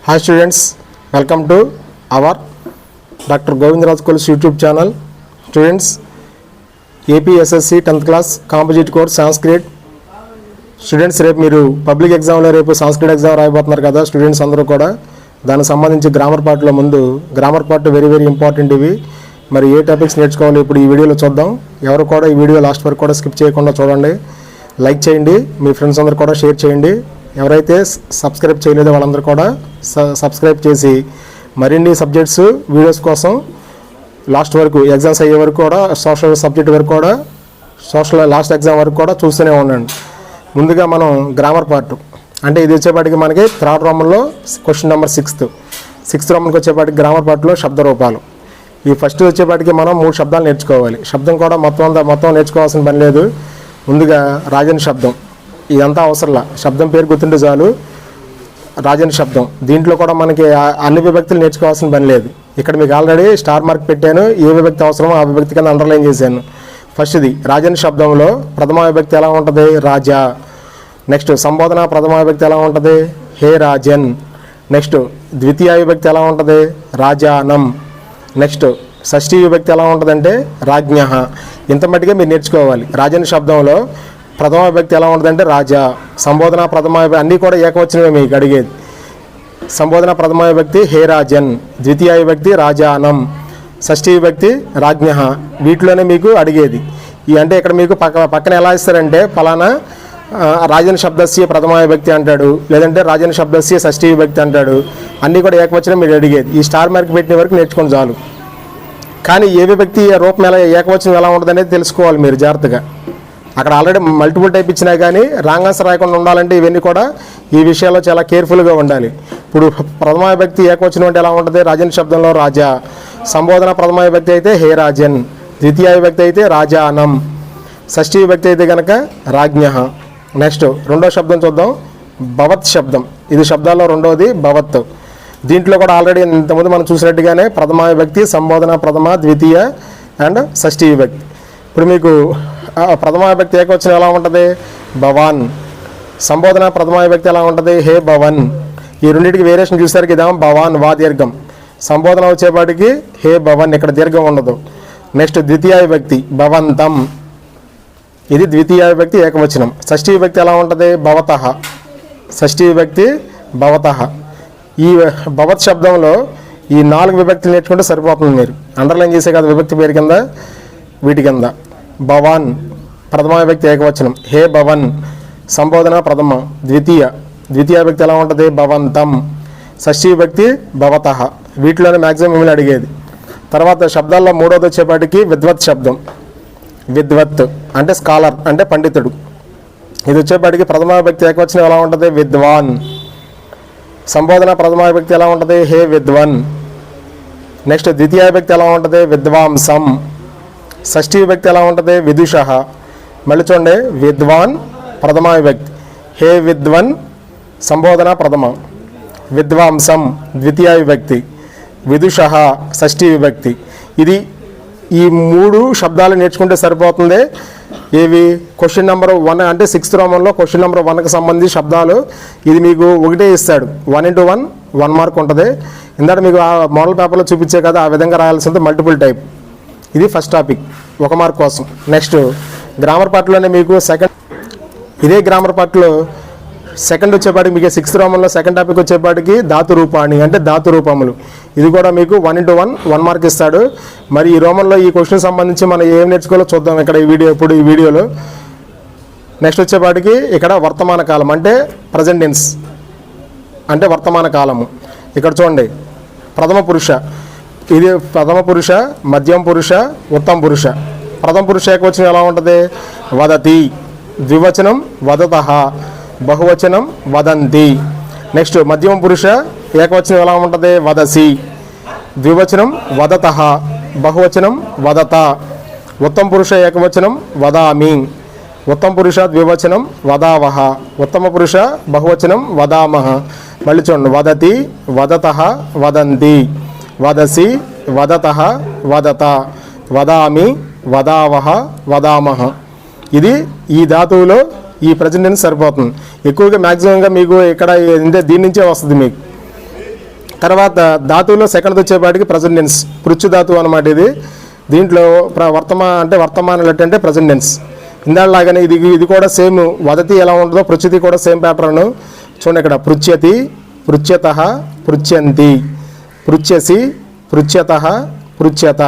Hi students, welcome to our Dr. Govindraj Kolis YouTube channel. Students, APSSC 10th class composite course Sanskrit. Students రేపు మీరు public ఎగ్జామ్లో రేపు సంస్కృత exam రాయబోతున్నారు కదా students అందరూ కూడా. దానికి సంబంధించి గ్రామర్ పార్ట్లో ముందు గ్రామర్ పార్ట్ వెరీ ఇంపార్టెంట్. ఇవి మరి ఏ టాపిక్స్ నేర్చుకోవాలి ఇప్పుడు ఈ వీడియోలో చూద్దాం. ఎవరు కూడా ఈ వీడియో లాస్ట్ వరకు కూడా స్కిప్ చేయకుండా చూడండి, లైక్ చేయండి, మీ ఫ్రెండ్స్ అందరూ కూడా షేర్ చేయండి. ఎవరైతే సబ్స్క్రైబ్ చేయలేదో వాళ్ళందరూ కూడా సబ్స్క్రైబ్ చేసి మరిన్ని సబ్జెక్ట్స్ వీడియోస్ కోసం లాస్ట్ వరకు ఎగ్జామ్స్ అయ్యే వరకు కూడా సోషల్ సబ్జెక్ట్ వరకు కూడా సోషల్ లాస్ట్ ఎగ్జామ్ వరకు కూడా చూస్తూనే ఉండండి. ముందుగా మనం గ్రామర్ పార్ట్ అంటే ఇది వచ్చేపాటికి మనకి థర్డ్ రోమన్లో క్వశ్చన్ నెంబర్ సిక్స్త్ రోమన్కి వచ్చేపాటికి గ్రామర్ పార్ట్లో శబ్ద రూపాలు. ఈ ఫస్ట్ వచ్చేపాటికి మనం 3 శబ్దాలు నేర్చుకోవాలి. శబ్దం కూడా మొత్తం నేర్చుకోవాల్సిన పని లేదు. ముందుగా రాజన్ శబ్దం, ఇదంతా అవసరంలా, శబ్దం పేరు గుర్తుంటే చాలు. రాజన్ శబ్దం దీంట్లో కూడా మనకి అన్ని విభక్తులు నేర్చుకోవాల్సిన పని లేదు. ఇక్కడ మీకు ఆల్రెడీ స్టార్ మార్క్ పెట్టాను, ఏ విభక్తి అవసరమో ఆ విభక్తి కింద అండర్లైన్ చేశాను. ఫస్ట్ది రాజన్ శబ్దంలో ప్రథమ విభక్తి ఎలా ఉంటుంది? రాజా. నెక్స్ట్ సంబోధన ప్రథమ విభక్తి ఎలా ఉంటుంది? హే రాజన్. నెక్స్ట్ ద్వితీయ విభక్తి ఎలా ఉంటుంది? రాజానం. నెక్స్ట్ షష్ఠీ విభక్తి ఎలా ఉంటుందంటే రాజ్ఞ. ఇంత మట్టిగా మీరు నేర్చుకోవాలి. రాజన్ శబ్దంలో ప్రథమ విభక్తి ఎలా ఉంటుందంటే రాజా. సంబోధన ప్రథమ విభక్తి అన్నీ కూడా ఏకవచనమే మీకు అడిగేది. సంబోధన ప్రథమ విభక్తి హే రాజన్, ద్వితీయ విభక్తి రాజానం, షష్ఠీ విభక్తి రాజ్ఞ. వీటిలోనే మీకు అడిగేది. అంటే ఇక్కడ మీకు పక్కన ఎలా ఇస్తారంటే ఫలానా రాజన్ శబ్దస్య ప్రథమ విభక్తి అంటాడు, లేదంటే రాజన్ శబ్దస్య షష్ఠీ విభక్తి అంటాడు. అన్నీ కూడా ఏకవచనం మీరు అడిగేది. ఈ స్టార్ మార్క్ పెట్టిన వరకు నేర్చుకొని చాలు. కానీ ఏ విభక్తి రూపం ఎలా ఏకవచనం ఎలా ఉంటుంది అనేది తెలుసుకోవాలి మీరు జాగ్రత్తగా. అక్కడ ఆల్రెడీ మల్టిపుల్ టైప్ ఇచ్చినా కానీ రాంగ్ ఆన్సర్ రాయకుండా ఉండాలంటే ఇవన్నీ కూడా ఈ విషయాల్లో చాలా కేర్ఫుల్గా ఉండాలి. ఇప్పుడు ప్రథమ విభక్తి ఏకవచనం అంటే ఎలా ఉంటుంది? రాజన్ శబ్దంలో రాజా. సంబోధన ప్రథమ విభక్తి అయితే హే రాజన్, ద్వితీయ విభక్తి అయితే రాజానం, షష్ఠీ విభక్తి అయితే కనుక రాజ్ఞ. నెక్స్ట్ రెండో శబ్దం చూద్దాం, భవత్ శబ్దం. ఇది శబ్దాల్లో రెండోది భవత్. దీంట్లో కూడా ఆల్రెడీ ఇంతకుముందు మనం చూసినట్టుగానే ప్రథమ విభక్తి, సంబోధన ప్రథమ, ద్వితీయ అండ్ షష్ఠీ విభక్తి. ఇప్పుడు మీకు ప్రథమ విభక్తి ఏకవచనం ఎలా ఉంటుంది? భవాన్. సంబోధన ప్రథమ విభక్తి ఎలా ఉంటుంది? హే భవన్. ఈ రెండింటికి వేరియేషన్ చూసారు కదా, భవాన్ వా దీర్ఘం, సంబోధన వచ్చేపాటికి హే భవన్, ఇక్కడ దీర్ఘం ఉండదు. నెక్స్ట్ ద్వితీయ విభక్తి భవంతం, ఇది ద్వితీయ విభక్తి ఏకవచనం. షష్ఠీ విభక్తి ఎలా ఉంటుంది? భవతః. షష్ఠీ విభక్తి భవతః. ఈ భవత్ శబ్దంలో ఈ 4 విభక్తులు నేర్చుకుంటే సరిపోతుంది. మీరు అండర్లైన్ చేసే కదా విభక్తి పేరు కింద, వీటి కింద భవాన్ ప్రథమ విభక్తి ఏకవచనం, హే భవన్ సంబోధన ప్రథమ, ద్వితీయ విభక్తి ఎలా ఉంటుంది? భవంతం, షష్ఠీ విభక్తి భవతః. వీటిలోనే మ్యాక్సిమం మిమ్మల్ని అడిగేది. తర్వాత శబ్దాల్లో మూడోది వచ్చేపాటికి విద్వత్ శబ్దం. విద్వత్ అంటే స్కాలర్, అంటే పండితుడు. ఇది వచ్చేపాటికి ప్రథమ విభక్తి ఏకవచనం ఎలా ఉంటుంది? విద్వాన్. సంబోధన ప్రథమ విభక్తి ఎలా ఉంటుంది? హే విద్వన్. నెక్స్ట్ ద్వితీయ విభక్తి ఎలా ఉంటుంది? విద్వాంసం. షష్ఠీ విభక్తి ఎలా ఉంటుంది? విదుషః. మళ్ళీ చూడండి, విద్వాన్ ప్రథమ విభక్తి, హే విద్వన్ సంబోధన ప్రథమ, విద్వాంసం ద్వితీయ విభక్తి, విదుషః షష్ఠీ విభక్తి. ఇది ఈ 3 శబ్దాలు నేర్చుకుంటే సరిపోతుంది. ఇవి క్వశ్చన్ నెంబర్ 1 అంటే 6th రోమన్లో క్వశ్చన్ నెంబర్ 1కి సంబంధించి శబ్దాలు. ఇది మీకు ఒకటే ఇస్తాడు, 1 into 1 మార్క్ ఉంటుంది. ఇందాక మీకు ఆ మోడల్ పేపర్లో చూపించే కదా, ఆ విధంగా రాయాల్సింది మల్టిపుల్ టైప్. ఇది ఫస్ట్ టాపిక్ 1 మార్క్ కోసం. నెక్స్ట్ గ్రామర్ పార్ట్లోనే మీకు ఇదే గ్రామర్ పార్ట్లో సెకండ్ వచ్చేపాటికి మీకు 6th రోమన్లో సెకండ్ టాపిక్ వచ్చేపాటికి ధాతు రూపాణి అంటే ధాతు రూపములు. ఇది కూడా మీకు 1 into 1 మార్క్ ఇస్తాడు. మరి ఈ రోమన్లో ఈ క్వశ్చన్ సంబంధించి మనం ఏం నేర్చుకోవాలో చూద్దాం ఇక్కడ ఈ వీడియోలో. నెక్స్ట్ వచ్చేపాటికి ఇక్కడ వర్తమాన కాలం అంటే ప్రజెంట్ టెన్స్ అంటే వర్తమాన కాలము. ఇక్కడ చూడండి, ప్రథమ పురుష, ఇది ప్రథమ పురుష, మధ్యం పురుష, ఉత్తమ పురుష. ప్రథమ పురుష ఏకవచనం ఎలా ఉంటుంది? వదతి. ద్వివచనం వదతః, బహువచనం వదంతి. నెక్స్ట్ మధ్యమ పురుష ఏకవచనం ఎలా ఉంటుంది? వదసి. ద్వివచనం వదతః, బహువచనం వదత. ఉత్తమ పురుష ఏకవచనం వదామి. ఉత్తమ పురుష ద్వివచనం వదావహ. ఉత్తమ పురుష బహువచనం వదామహ. మళ్ళీ చూడండి, వదతి, వదతః, వదంతి, వదసి, వదతః, వదత, వదామి, వదావహ, వదామహ. ఇది ఈ ధాతువులో ఈ ప్రజెంట్ టెన్స్ సరిపోతుంది. ఎక్కువగా మ్యాక్సిమంగా మీకు ఇక్కడ దీని నుంచే వస్తుంది మీకు. తర్వాత ధాతువులో సెకండ్ వచ్చేపాటికి ప్రజెంట్ టెన్స్, పృచ్చు ధాతువు అనమాట ఇది. దీంట్లో వర్తమాన అంటే ప్రజెంట్ టెన్స్. ఇందాలాగానే ఇది కూడా సేమ్. వదతి ఎలా ఉంటుందో పృచ్యతి కూడా సేమ్ ప్యాటర్న్. చూడండి ఇక్కడ పృచ్యతి, పృచ్యతః, పృచ్యంతి, పృచ్యసి, పృచ్యతః, పృచ్యత,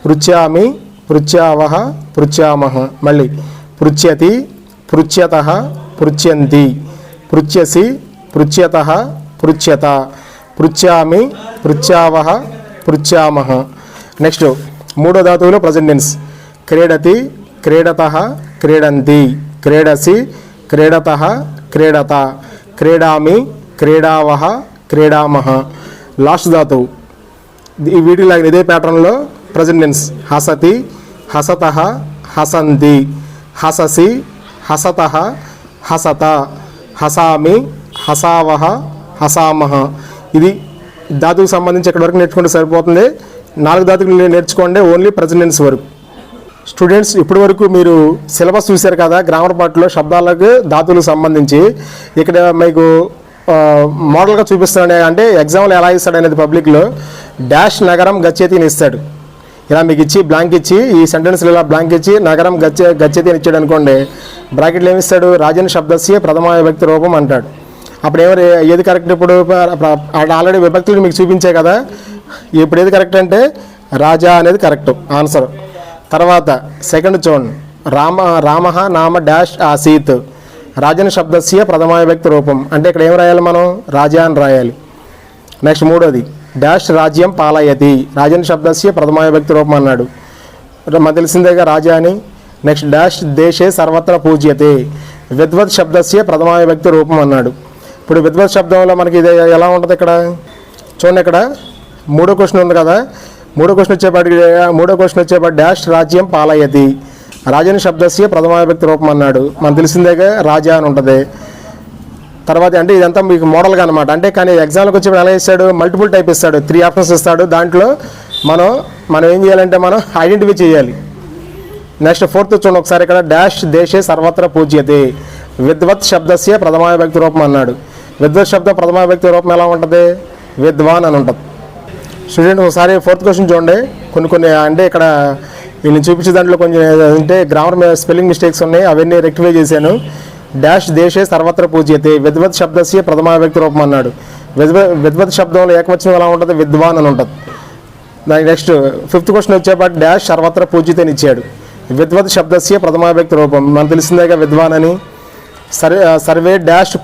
పృచ్యామి, పృచ్యావహ, పృచ్యామః. మళ్ళీ పృచ్యతి, పృచ్యతః, పృచ్యంతి, పృచ్యసి, పృచ్యతః, పృచ్యత, పృచ్యామి, పృచ్యావహ, పృచ్యామః. నెక్స్ట్ మూడో ధాతువులో ప్రజెంట్ టెన్స్. క్రీడతి, క్రీడతః, క్రీడంతి, క్రీడసి, క్రీడతః, క్రీడత, క్రీడామి, క్రీడావహ, క్రీడామః. లాస్ట్ ధాతువు వీటిలో ఇదే ప్యాటర్న్లో ప్రజెంట్ టెన్స్. హసతి, హసతః, హసంతి, హససి, హసతః, హసత, హసామి, హసావహ, హసామః. ఇది ధాతువుకు సంబంధించి ఎక్కడి వరకు నేర్చుకుంటే సరిపోతుంది. 4 ధాతువులు నేర్చుకోండి ఓన్లీ ప్రజెంట్ టెన్స్ వరకు. స్టూడెంట్స్ ఇప్పటి వరకు మీరు సిలబస్ చూశారు కదా, గ్రామర్ పార్ట్లో శబ్దాలకు ధాతువులకు సంబంధించి. ఇక్కడ మీకు మోడల్గా చూపిస్తాడు. అంటే ఎగ్జామ్లో ఎలా ఇస్తాడు అనేది పబ్లిక్లో డాష్ నగరం గచ్చేతి అని ఇస్తాడు. ఇలా మీకు ఇచ్చి బ్లాంక్ ఇచ్చి ఈ సెంటెన్స్లో ఇలా బ్లాంక్ ఇచ్చి నగరం గచ్చేతి అని ఇచ్చాడు అనుకోండి, బ్రాకెట్లు ఏమిస్తాడు, రాజన్ శబ్దస్య ప్రథమ విభక్తి రూపం అంటాడు. అప్పుడు ఏది కరెక్ట్? ఇప్పుడు ఆల్రెడీ విభక్తులు మీకు చూపించే కదా, ఇప్పుడు ఏది కరెక్ట్ అంటే రాజా అనేది కరెక్ట్ ఆన్సర్. తర్వాత సెకండ్ చూడండి, రామ నామ డాష్ ఆసీత్, రాజన్ శబ్దస్య ప్రథమ విభక్తి రూపం. అంటే ఇక్కడ ఏం రాయాలి మనం? రాజా అని రాయాలి. నెక్స్ట్ మూడోది డాష్ రాజ్యం పాలయతి, రాజన్ శబ్దస్య ప్రథమ విభక్తి రూపం అన్నాడు, మాకు తెలిసిందేగా రాజా అని. నెక్స్ట్ డాష్ దేశే సర్వత్ర పూజ్యతే, విద్వత్ శబ్దస్య ప్రథమ విభక్తి రూపం అన్నాడు. ఇప్పుడు విద్వత్ శబ్దంలో మనకి ఇది ఎలా ఉంటుంది? ఇక్కడ చూడండి, ఇక్కడ మూడో క్వశ్చన్ ఉంది కదా, మూడో క్వశ్చన్ వచ్చేపాటి డాష్ రాజ్యం పాలయతి, రాజన్ శబ్దస్య ప్రథమ విభక్తి రూపం అన్నాడు, మనకు తెలిసిందేగా రాజా అని ఉంటుంది. తర్వాత అంటే ఇదంతా మీకు మోడల్గా అనమాట. అంటే కానీ ఎగ్జామ్లోకి వచ్చేప్పుడు ఎలా ఇస్తాడు? మల్టిపుల్ టైప్ ఇస్తాడు, 3 ఆప్షన్స్ ఇస్తాడు. దాంట్లో మనం ఏం చేయాలంటే మనం ఐడెంటిఫై చేయాలి. నెక్స్ట్ ఫోర్త్ చూడండి ఒకసారి, ఇక్కడ డాష్ దేశే సర్వత్ర పూజ్యతే, విద్వత్ శబ్దస్య ప్రథమ విభక్తి రూపం అన్నాడు. విద్వత్ శబ్ద ప్రథమ విభక్తి రూపం ఎలా ఉంటుంది? విద్వాన్ అని ఉంటుంది. స్టూడెంట్ ఒకసారి ఫోర్త్ క్వశ్చన్ చూడండి. కొన్ని అంటే ఇక్కడ నేను చూపించే దాంట్లో కొంచెం అంటే గ్రామర్ స్పెల్లింగ్ మిస్టేక్స్ ఉన్నాయి, అవన్నీ రెక్టిఫై చేశాను. డాష్ దేశే సర్వత్ర పూజ్యతే, విద్వత్ శబ్దస్య ప్రథమ విభక్తి రూపం అన్నాడు. విద్వత్ శబ్దంలో ఏకవచనం ఎలా ఉంటుంది? విద్వాన్ అని ఉంటుంది. దానికి నెక్స్ట్ ఫిఫ్త్ క్వశ్చన్ వచ్చేపాటి డాష్ సర్వత్ర పూజిత అని ఇచ్చాడు. విద్వత్ శబ్దస్య ప్రథమ విభక్తి రూపం, మనకు తెలిసిందేగా విద్వాన్ అని. సర్వే డాష్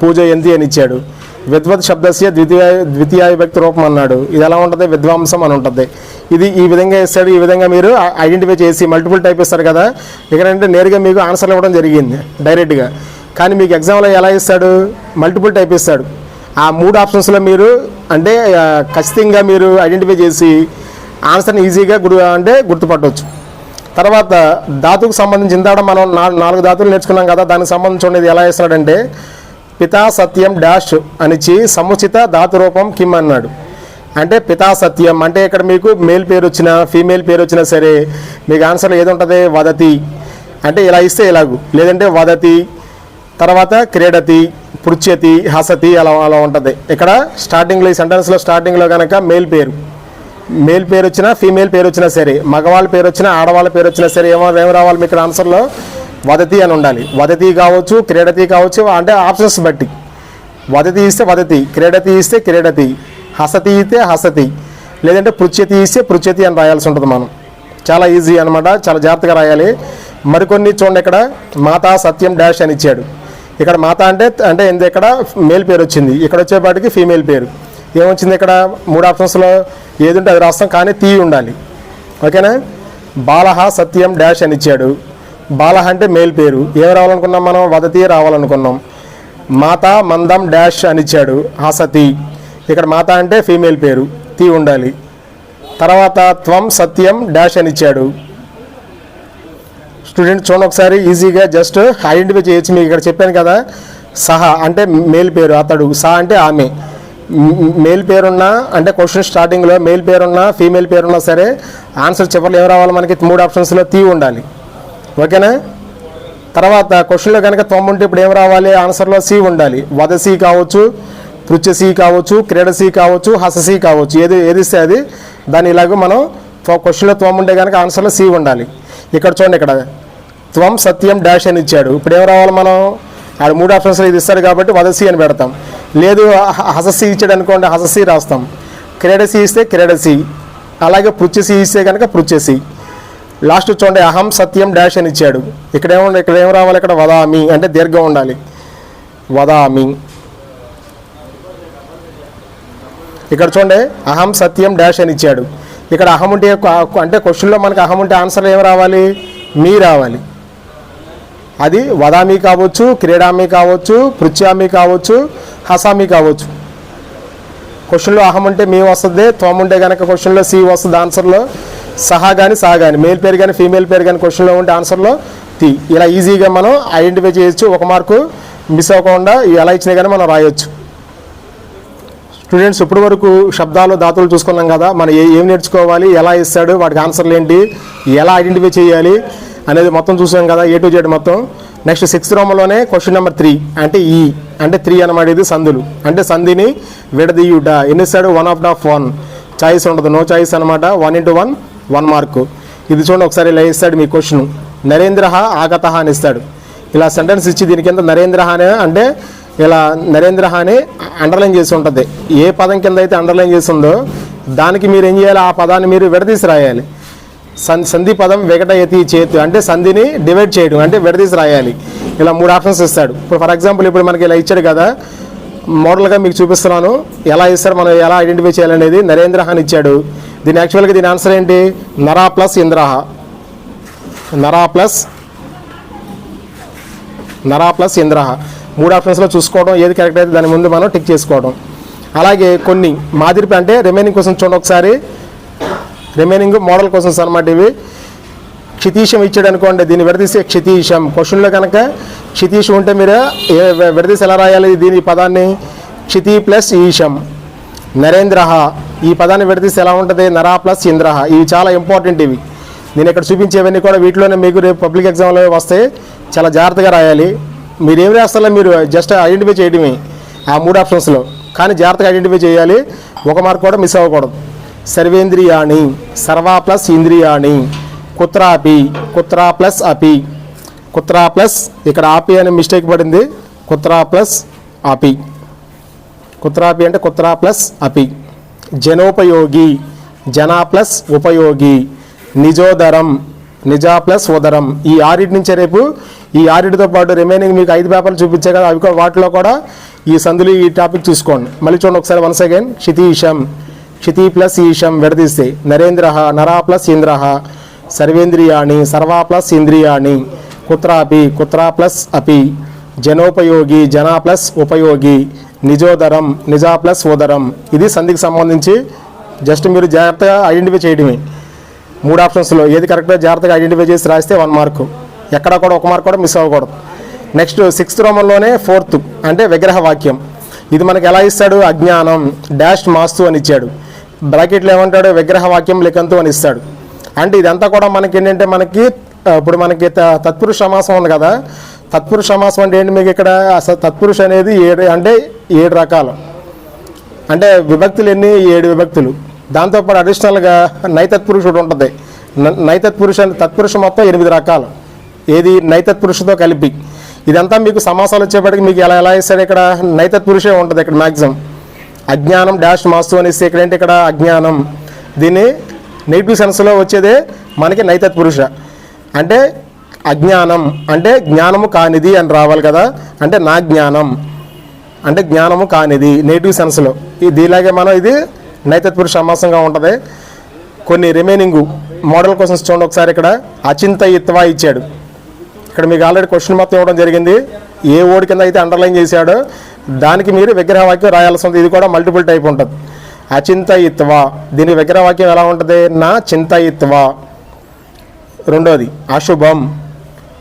పూజయంతి అని ఇచ్చాడు. విద్వత్ శబ్దస్య ద్వితీయ విభక్తి రూపం అన్నాడు. ఇది ఎలా ఉంటుంది? విద్వాంసం అని ఉంటుంది. ఇది ఈ విధంగా ఇస్తాడు. ఈ విధంగా మీరు ఐడెంటిఫై చేసి మల్టిపుల్ టైప్ ఇస్తారు కదా, ఇక్కడంటే నేరుగా మీకు ఆన్సర్లు ఇవ్వడం జరిగింది డైరెక్ట్గా. కానీ మీకు ఎగ్జామ్లో ఎలా ఇస్తాడు? మల్టిపుల్ టైప్ ఇస్తాడు. ఆ 3 ఆప్షన్స్లో మీరు అంటే ఖచ్చితంగా మీరు ఐడెంటిఫై చేసి ఆన్సర్ని ఈజీగా గుర్తుపట్టవచ్చు. తర్వాత ధాతువుకు సంబంధించి ఇందాక మనం 4 ధాతువులు నేర్చుకున్నాం కదా, దానికి సంబంధించి ఉండేది ఎలా ఇస్తాడంటే పితా సత్యం డాష్ అనిచి సముచిత ధాతు రూపం కిమ్ అన్నాడు. అంటే పితా సత్యం అంటే ఇక్కడ మీకు మేల్ పేరు వచ్చినా ఫీమేల్ పేరు వచ్చినా సరే మీకు ఆన్సర్లో ఏది ఉంటుంది? వదతి. అంటే ఇలా ఇస్తే ఇలాగు, లేదంటే వదతి, తర్వాత క్రీడతి, పృచ్యతి, హసతి అలా ఉంటుంది. ఇక్కడ స్టార్టింగ్లో ఈ సెంటెన్స్లో స్టార్టింగ్లో కనుక మేల్ పేరు వచ్చినా ఫీమేల్ పేరు వచ్చినా సరే, మగవాళ్ళ పేరు వచ్చినా ఆడవాళ్ళ పేరు వచ్చినా సరే ఏం రావాలి మీకు ఆన్సర్లో? వదతి అని ఉండాలి. వదతి కావచ్చు, క్రీడతి కావచ్చు, అంటే ఆప్షన్స్ బట్టి. వదతి ఇస్తే వదతి, క్రీడతి ఇస్తే క్రీడతి, హసతి ఇస్తే హసతి, లేదంటే పృచ్యతి ఇస్తే పృచ్యతి అని రాయాల్సి ఉంటుంది. మనం చాలా ఈజీ అనమాట, చాలా జాగ్రత్తగా రాయాలి. మరికొన్ని చూడండి, ఇక్కడ మాతా సత్యం డాష్ అని ఇచ్చాడు. ఇక్కడ మాత అంటే ఇక్కడ మేల్ పేరు వచ్చింది, ఇక్కడ వచ్చేపాటికి ఫీమేల్ పేరు ఏమొచ్చింది? ఇక్కడ 3 ఆప్షన్స్లో ఏది ఉంటే అది రాస్తాం, కానీ తీ ఉండాలి. ఓకేనా? బాలహ సత్యం డాష్ అని ఇచ్చాడు. బాలహ అంటే మేల్ పేరు, ఏం రావాలనుకున్నాం మనం? వదతి రావాలనుకున్నాం. మాత మందం డాష్ అని ఇచ్చాడు, హసతి. ఇక్కడ మాత అంటే ఫీమేల్ పేరు, తీ ఉండాలి. తర్వాత త్వం సత్యం డాష్ అని ఇచ్చాడు. స్టూడెంట్ చూడండి ఒకసారి, ఈజీగా జస్ట్ ఐడెంటిఫై చేయొచ్చు. మీకు ఇక్కడ చెప్పాను కదా, సహ అంటే మేల్ పేరు, అతడు. సహ అంటే ఆమె. మేల్ పేరున్నా అంటే క్వశ్చన్ స్టార్టింగ్లో మేల్ పేరున్నా ఫీమేల్ పేరున్నా సరే ఆన్సర్ చివరిలో ఏం రావాలి మనకి? 3 ఆప్షన్స్లో తీ ఉండాలి. ఓకేనా? తర్వాత క్వశ్చన్లో కనుక త్వం ఉంటే ఇప్పుడు ఏం రావాలి? ఆన్సర్లో సి ఉండాలి. వదసి కావచ్చు, పృచ్ఛసి కావచ్చు, క్రీడసి కావచ్చు, హససి కావచ్చు, ఏది ఇస్తే అది దాన్ని ఇలాగ మనం క్వశ్చన్లో త్వం ఉంటే కనుక ఆన్సర్లో సి ఉండాలి. ఇక్కడ చూడండి, ఇక్కడ త్వం సత్యం డాష్ అని ఇచ్చాడు. ఇప్పుడు ఏం రావాలి మనం? ఆడ 3 ఆప్షన్స్లో ఇది ఇస్తాడు కాబట్టి వదసి అని పెడతాం. లేదు హససి ఇచ్చాడు అనుకోండి, హససి రాస్తాం. క్రీడసి ఇస్తే క్రీడసి, అలాగే పృచ్ఛసి ఇస్తే కనుక పృచ్ఛసి. లాస్ట్ చూడండి, అహం సత్యం డాష్ అని ఇచ్చాడు. ఇక్కడ ఏం రావాలి? ఇక్కడ వదామి అంటే దీర్ఘం ఉండాలి, వదామి. ఇక్కడ చూడండి, అహం సత్యం డాష్ అని ఇచ్చాడు. ఇక్కడ అహం ఉంటే అంటే క్వశ్చన్లో మనకి అహం ఉంటే ఆన్సర్ ఏం రావాలి? మీ రావాలి. అది వదామి కావచ్చు, క్రీడామి కావచ్చు, పృచ్ఛామి కావచ్చు, హసామి కావచ్చు. క్వశ్చన్లో అహం ఉంటే మీ వస్తుంది, త్వం ఉంటే కనుక క్వశ్చన్లో సి వస్తుంది ఆన్సర్లో. సహా కానీ సహా కానీ, మేల్ పేరు కానీ ఫీమేల్ పేరు కానీ క్వశ్చన్లో ఉంటే ఆన్సర్లో తి. ఇలా ఈజీగా మనం ఐడెంటిఫై చేయొచ్చు. 1 మార్కు మిస్ అవ్వకుండా ఎలా ఇచ్చినా కానీ మనం రాయొచ్చు. స్టూడెంట్స్, ఇప్పటి వరకు శబ్దాలు ధాతువులు చూసుకున్నాం కదా. మనం ఏం నేర్చుకోవాలి, ఎలా ఇస్తాడు, వాటికి ఆన్సర్లు ఏంటి, ఎలా ఐడెంటిఫై చేయాలి అనేది మొత్తం చూసాం కదా, A to Z మొత్తం. నెక్స్ట్ 6th రోమలోనే క్వశ్చన్ నెంబర్ 3 అంటే ఈ అంటే 3 అనమాట. ఇది సందులు అంటే సంధిని విడదీయుట. ఎన్ని ఇస్తాడు? 1/1. చాయిస్ ఉండదు, నో చాయిస్ అనమాట. 1 into 1 1 మార్కు. ఇది చూడండి ఒకసారి, ఇలా ఇస్తాడు మీ క్వశ్చన్. నరేంద్ర ఆగత అని ఇస్తాడు. ఇలా సెంటెన్స్ ఇచ్చి దీని కింద నరేంద్ర అనే అంటే ఇలా నరేంద్ర అని అండర్లైన్ చేసి ఉంటుంది. ఏ పదం కింద అయితే అండర్లైన్ చేసి ఉందో దానికి మీరు ఏం చేయాలి? ఆ పదాన్ని మీరు విడదీసి రాయాలి. సంధి పదం వికటయతి చేతు అంటే సంధిని డివైడ్ చేయడం అంటే విడదీసి రాయాలి. ఇలా 3 ఆప్షన్స్ ఇస్తాడు. ఇప్పుడు ఫర్ ఎగ్జాంపుల్ ఇప్పుడు మనకి ఇలా ఇచ్చాడు కదా, మోడల్గా మీకు చూపిస్తున్నాను ఎలా ఇస్తారు, మనం ఎలా ఐడెంటిఫై చేయాలనేది. నరేంద్ర అని ఇచ్చాడు. దీని యాక్చువల్గా దీని ఆన్సర్ ఏంటి? నరా ప్లస్ ఇంద్రహ. నరా ప్లస్ ఇంద్రహ. 3 ఆప్షన్స్లో చూసుకోవడం, ఏది కరెక్ట్ అయితే దాని ముందు మనం టిక్ చేసుకోవడం. అలాగే కొన్ని మాదిరి అంటే రిమైనింగ్ క్వశ్చన్స్ చూడండి ఒకసారి. రిమైనింగ్ మోడల్ క్వశ్చన్స్ అనమాట ఇవి. క్షితీశం ఇచ్చాడు అనుకోండి, దీన్ని విడదీసి క్షితీశం. క్వశ్చన్లో కనుక క్షితీశం ఉంటే మీరు విడదీసి ఎలా రాయాలి? దీని పదాన్ని క్షితి ప్లస్ ఈశం. నరేంద్ర ఈ పదాన్ని విడదీసి ఎలా ఉంటుంది? నరా ప్లస్ ఇంద్ర. ఇవి చాలా ఇంపార్టెంట్. ఇవి నేను ఇక్కడ చూపించేవన్నీ కూడా వీటిలోనే మీకు రేపు పబ్లిక్ ఎగ్జామ్లో వస్తాయి. చాలా జాగ్రత్తగా రాయాలి. మీరు ఏం రాస్తారో మీరు జస్ట్ ఐడెంటిఫై చేయడమే ఆ 3 ఆప్షన్స్లో. కానీ జాగ్రత్తగా ఐడెంటిఫై చేయాలి, 1 మార్క్ కూడా మిస్ అవ్వకూడదు. సర్వేంద్రియాణి, సర్వా ప్లస్ ఇంద్రియాణి, కుత్రాపి, కుత్రా ప్లస్ అపి, కుత్రా ప్లస్ ఇక్కడ ఆపి అనే మిస్టేక్ పడింది, కుత్రా ప్లస్ అపి. కుత్రాపి అంటే కుత్రా ప్లస్ అపి. జనోపయోగి, జనా ప్లస్ ఉపయోగి. నిజోదరం, నిజా ప్లస్ ఉదరం. ఈ 6 నుంచే రేపు ఈ 6తో పాటు రిమైనింగ్ మీకు 5 పేపర్లు చూపించే కదా, అవి కూడా వాటిలో కూడా ఈ సందులు ఈ టాపిక్ చూసుకోండి. మళ్ళీ చూడండి ఒకసారి వన్స్ అగైన్. క్షితీశం, క్షితి ప్లస్ ఈశం విడదీస్తే నరేంద్ర, నరా ప్లస్ ఇంద్ర, సర్వేంద్రియాణి, సర్వా ప్లస్ ఇంద్రియాణి, కుత్రాపి, కుత్రా ప్లస్ అపి, జనోపయోగి, జనా ప్లస్ ఉపయోగి, నిజోదరం, నిజా ప్లస్ ఉదరం. ఇది సంధికి సంబంధించి జస్ట్ మీరు జాగ్రత్తగా ఐడెంటిఫై చేయడమే. 3 ఆప్షన్స్లో ఏది కరెక్ట్గా జాగ్రత్తగా ఐడెంటిఫై చేసి రాస్తే 1 మార్కు. ఎక్కడ కూడా 1 మార్క్ కూడా మిస్ అవ్వకూడదు. నెక్స్ట్ 6th రోమన్లోనే 4th అంటే విగ్రహ వాక్యం. ఇది మనకి ఎలా ఇస్తాడు? అజ్ఞానం డాష్ మాస్తు అని ఇచ్చాడు. బ్రాకెట్లో ఏమంటాడు? విగ్రహ వాక్యం లిఖంతు అని ఇస్తాడు. అంటే ఇదంతా కూడా మనకి ఏంటంటే మనకి ఇప్పుడు మనకి తత్పురుష సమాసం ఉంది కదా. తత్పురుష సమాసం అంటే ఏంటి? మీకు ఇక్కడ తత్పురుష అనేది 7 రకాలు. అంటే విభక్తులు ఎన్ని? 7 విభక్తులు. దాంతోపాటు అడిషనల్గా నైతత్పురుషుడు ఉంటుంది. తత్పురుష మొత్తం 8 రకాలు. ఏది? నైతత్పురుషతో కలిపి. ఇదంతా మీకు సమాసాలు వచ్చేప్పటికి మీకు ఎలా ఇస్తాడు? ఇక్కడ నైతత్పురుషే ఉంటుంది. ఇక్కడ మ్యాక్సిమం అజ్ఞానం డాష్ మాస్తు అని ఇస్తే ఇక్కడ ఏంటి? ఇక్కడ అజ్ఞానం. దీన్ని నెగిటివ్ సెన్స్లో వచ్చేదే మనకి నైతత్పురుష. అంటే అజ్ఞానం అంటే జ్ఞానము కానిది అని రావాలి కదా. అంటే నా జ్ఞానం అంటే జ్ఞానము కానిది నెగిటివ్ సెన్స్లో. ఇలాగే మనం ఇది నైతత్పురుష సమాసంగా ఉంటుంది. కొన్ని రిమైనింగ్ మోడల్ క్వశ్చన్స్ చూడండి ఒకసారి. ఇక్కడ అచింతయిత్వ ఇచ్చాడు. ఇక్కడ మీకు ఆల్రెడీ క్వశ్చన్ మొత్తం ఇవ్వడం జరిగింది. ఏ ఓడి కింద అయితే అండర్లైన్ చేశాడో దానికి మీరు విగ్రహవాక్యం రాయాల్సి ఉంటుంది. ఇది కూడా మల్టిపుల్ టైప్ ఉంటుంది. అచింతయిత్వ దీని విగ్రహవాక్యం ఎలా ఉంటుంది? నా చింతయిత్వ. రెండోది అశుభం,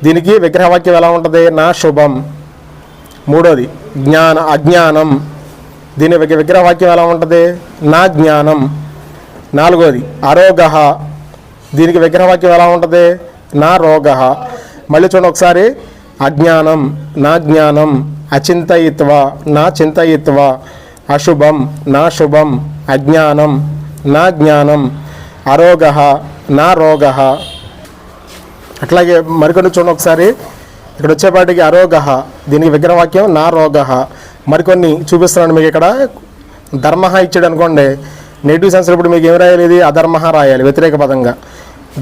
దీనికి విగ్రహవాక్యం ఎలా ఉంటుంది? నా శుభం. మూడోది అజ్ఞానం, దీని విగ్రహవాక్యం ఎలా ఉంటుంది? నా జ్ఞానం. నాలుగోది అరోగ, దీనికి విగ్రహవాక్యం ఎలా ఉంటుంది? నా రోగ. మళ్ళీ చూడండి ఒకసారి. అజ్ఞానం, నా జ్ఞానం, అచింతయిత్వ, నా చింతయిత్వ, అశుభం నా శుభం, అజ్ఞానం నా జ్ఞానం, అరోగః నా రోగః. అట్లాగే మరికొన్ని చూడండి ఒకసారి. ఇక్కడ వచ్చేపాటికి అరోగః, దీనికి విగ్రహవాక్యం నా రోగః. మరికొన్ని చూపిస్తున్నాను మీకు. ఇక్కడ ధర్మః ఇచ్చాడు అనుకోండి, నెగిటివ్ సెన్స్ ఇప్పుడు మీకు ఏం రాయాలి? ఇది అధర్మః రాయాలి, వ్యతిరేక పదంగా.